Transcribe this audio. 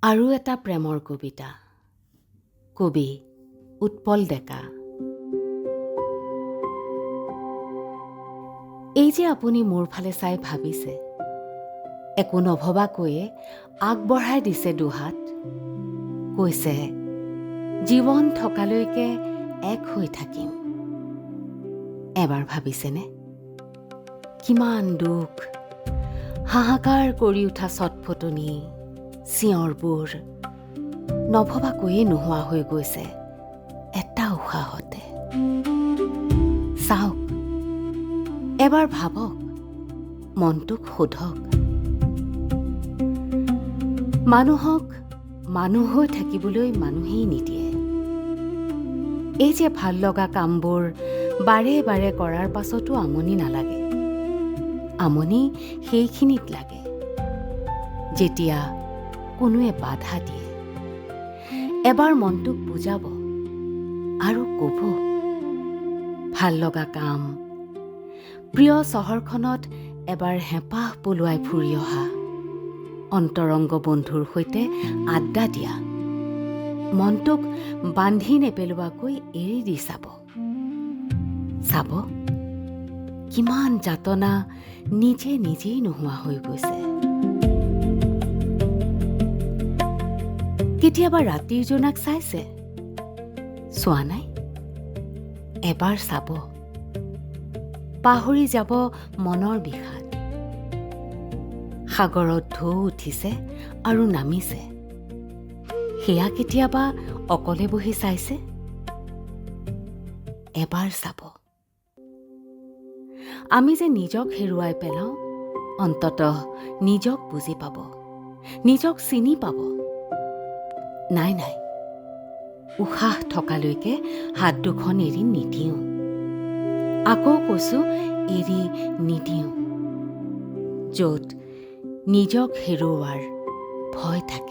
আৰু এটা প্ৰেমৰ কবিতা। কবি উৎপল ডেকা। এই যে আপুনি মোৰ ফালে চাই ভাবিছে, একো নভবাকৈয়ে আগবঢ়াই দিছে দুহাত, কৈছে জীৱন থকালৈকে এক হৈ থাকিম। এবাৰ ভাবিছেনে কিমান দুখ, হাহাকাৰ কৰি উঠা চটফটনি, চিঞৰবোৰ নভবাকৈয়ে নোহোৱা হৈ গৈছে এটা উশাহতে। চাওক, এবাৰ ভাবক, মনটোক সোধক, মানুহক মানুহ হৈ থাকিবলৈ মানুহেই নিদিয়ে। এই যে ভাল লগা কামবোৰ বাৰে বাৰে কৰাৰ পাছতো আমনি নালাগে। আমনি সেইখিনিত লাগে যেতিয়া কোনোৱে বাধা দিয়ে। এবাৰ মনটোক বুজাব আৰু ক'ব, ভাল লগা কাম, প্ৰিয় চহৰখনত এবাৰ হেঁপাহ পলুৱাই ফুৰি অহা, অন্তৰংগ বন্ধুৰ সৈতে আড্ডা দিয়া, মনটোক বান্ধি নেপেলোৱাকৈ এৰি দি চাব। চাব কিমান যাতনা নিজে নিজেই নোহোৱা হৈ গৈছে। কেতিয়াবা ৰাতিৰ জোনাক চাইছে? চোৱা নাই? এবাৰ চাব, পাহৰি যাব মনৰ বিষাদ। সাগৰত ঢৌ উঠিছে আৰু নামিছে, সেয়া কেতিয়াবা অকলে বহি চাইছে? এবাৰ চাব। আমি যে নিজক হেৰুৱাই পেলাওঁ, অন্ততঃ নিজক বুজি পাব, নিজক চিনি পাব। নাই নাই, উশাহ থকালৈকে হাত দুখন এৰি নিদিওঁ। আকৌ কৈছোঁ, এৰি নিদিওঁ। য'ত নিজক হেৰুওৱাৰ ভয় থাকে।